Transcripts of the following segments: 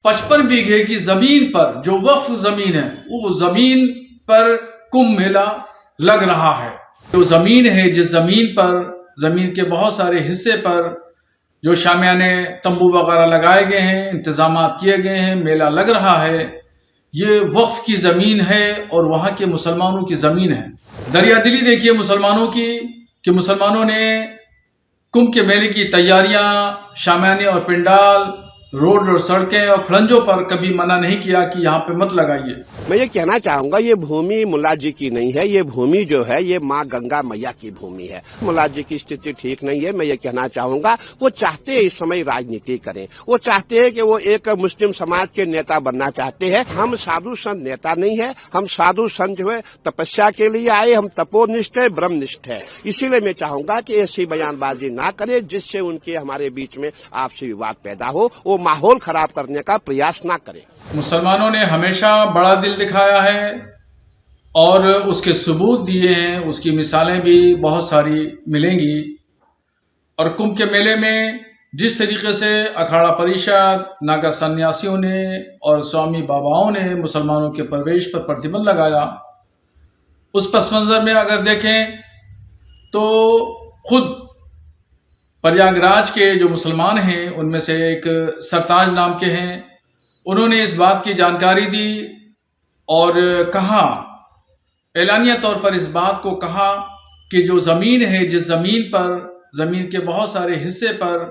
55 बीघे की जमीन पर जो वक्फ जमीन है, वो जमीन पर कुंभ मेला लग रहा है। जो जमीन है, जिस जमीन पर, जमीन के बहुत सारे हिस्से पर जो शामियाने तंबू वगैरह लगाए गए हैं, इंतजाम किए गए हैं, मेला लग रहा है, ये वक्फ की जमीन है और वहां के मुसलमानों की जमीन है। दरिया दिली देखिए मुसलमानों की, कि मुसलमानों ने कुंभ के मेले की तैयारियां, शामियाने और पिंडाल, रोड और सड़कें और खड़ंजों पर कभी मना नहीं किया कि यहाँ पे मत लगाइए। मैं ये कहना चाहूंगा, ये भूमि मुल्ला जी की नहीं है, ये भूमि जो है ये माँ गंगा मैया की भूमि है। मुल्ला जी की स्थिति ठीक नहीं है। मैं ये कहना चाहूंगा, वो चाहते हैं इस समय राजनीति करें, वो चाहते हैं कि वो एक मुस्लिम समाज के नेता बनना चाहते हैं। हम साधु संत नेता नहीं है, हम साधु संत जो है तपस्या के लिए आए, हम तपोनिष्ठ है, ब्रह्मनिष्ठ है। इसीलिए मैं चाहूंगा कि ऐसी बयानबाजी ना करे जिससे उनके हमारे बीच में आपसी विवाद पैदा हो, वो माहौल खराब करने का प्रयास ना करें। मुसलमानों ने हमेशा बड़ा दिल दिखाया है और उसके सबूत दिए हैं, उसकी मिसालें भी बहुत सारी मिलेंगी। और कुंभ के मेले में जिस तरीके से अखाड़ा परिषद, नागा सन्यासियों ने और स्वामी बाबाओं ने मुसलमानों के प्रवेश पर प्रतिबंध लगाया, उस पस मंजर में अगर देखें तो खुद प्रयागराज के जो मुसलमान हैं, उनमें से एक सरताज नाम के हैं, उन्होंने इस बात की जानकारी दी और कहा, एलानिया तौर पर इस बात को कहा कि जो ज़मीन है, जिस ज़मीन पर, ज़मीन के बहुत सारे हिस्से पर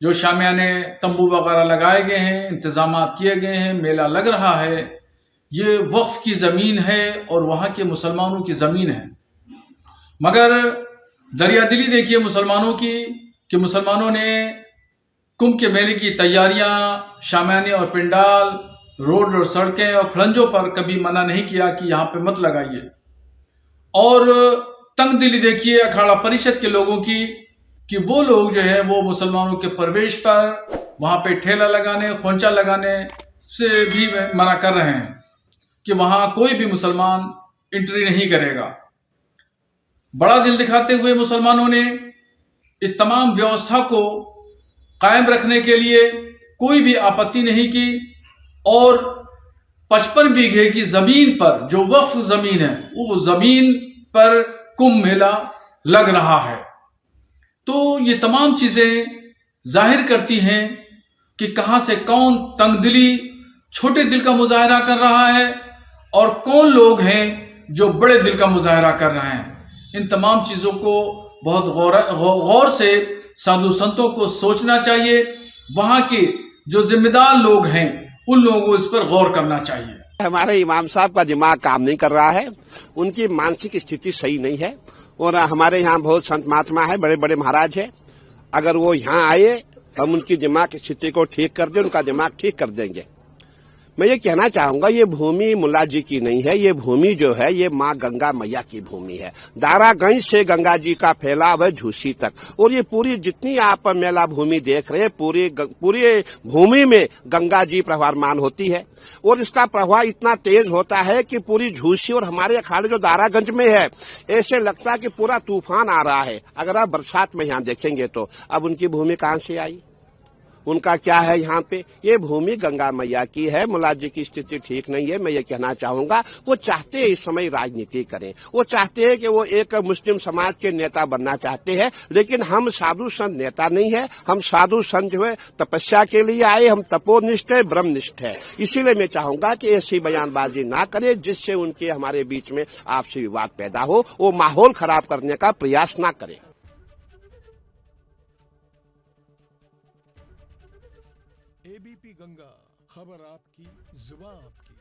जो शामियाने तंबू वगैरह लगाए गए हैं, इंतजाम किए गए हैं, मेला लग रहा है, ये वक्फ की ज़मीन है और वहाँ के मुसलमानों की ज़मीन है। मगर दरिया दिली देखिए मुसलमानों की, कि मुसलमानों ने कुंभ के मेले की तैयारियां, शामियाने और पिंडाल, रोड और सड़कें और खड़ंजों पर कभी मना नहीं किया कि यहाँ पे मत लगाइए। और तंग दिली देखिए अखाड़ा परिषद के लोगों की, कि वो लोग जो है वो मुसलमानों के प्रवेश पर वहाँ पे ठेला लगाने, खोंचा लगाने से भी मना कर रहे हैं कि वहाँ कोई भी मुसलमान एंट्री नहीं करेगा। बड़ा दिल दिखाते हुए मुसलमानों ने इस तमाम व्यवस्था को कायम रखने के लिए कोई भी आपत्ति नहीं की और 55 बीघे की जमीन पर जो वक्फ जमीन है, वो जमीन पर कुंभ मेला लग रहा है। तो ये तमाम चीजें जाहिर करती हैं कि कहां से कौन तंगदिली, छोटे दिल का मुजाहरा कर रहा है और कौन लोग हैं जो बड़े दिल का मुजाहरा कर रहे हैं। इन तमाम चीजों को बहुत गौर से साधु संतों को सोचना चाहिए। वहां के जो जिम्मेदार लोग हैं, उन लोगों को इस पर गौर करना चाहिए। हमारे इमाम साहब का दिमाग काम नहीं कर रहा है, उनकी मानसिक स्थिति सही नहीं है। और हमारे यहाँ बहुत संत महात्मा है, बड़े बड़े महाराज है, अगर वो यहाँ आए हम उनकी दिमाग की स्थिति को ठीक कर दें, उनका दिमाग ठीक कर देंगे। मैं ये कहना चाहूंगा, ये भूमि मुल्ला जी की नहीं है, ये भूमि जो है ये माँ गंगा मैया की भूमि है। दारागंज से गंगा जी का फैलाव है झूसी तक, और ये पूरी जितनी आप मेला भूमि देख रहे हैं, पूरी भूमि में गंगा जी प्रवाहमान होती है और इसका प्रवाह इतना तेज होता है कि पूरी झूसी और हमारे अखाड़े जो दारागंज में है, ऐसे लगता है कि पूरा तूफान आ रहा है। अगर आप बरसात में यहाँ देखेंगे तो अब उनकी भूमि कहाँ से आई, उनका क्या है यहाँ पे? ये भूमि गंगा मैया की है। मुल्ला जी की स्थिति ठीक नहीं है। मैं ये कहना चाहूंगा, वो चाहते हैं इस समय राजनीति करें, वो चाहते हैं कि वो एक मुस्लिम समाज के नेता बनना चाहते हैं। लेकिन हम साधु संत नेता नहीं है, हम साधु संत जो है तपस्या के लिए आए, हम तपोनिष्ठ है, ब्रह्मनिष्ठ है। इसीलिए मैं चाहूंगा कि ऐसी बयानबाजी ना करे जिससे उनके हमारे बीच में आपसी विवाद पैदा हो, वो माहौल खराब करने का प्रयास ना करें। एबीपी गंगा, खबर आपकी, जुबान आपकी।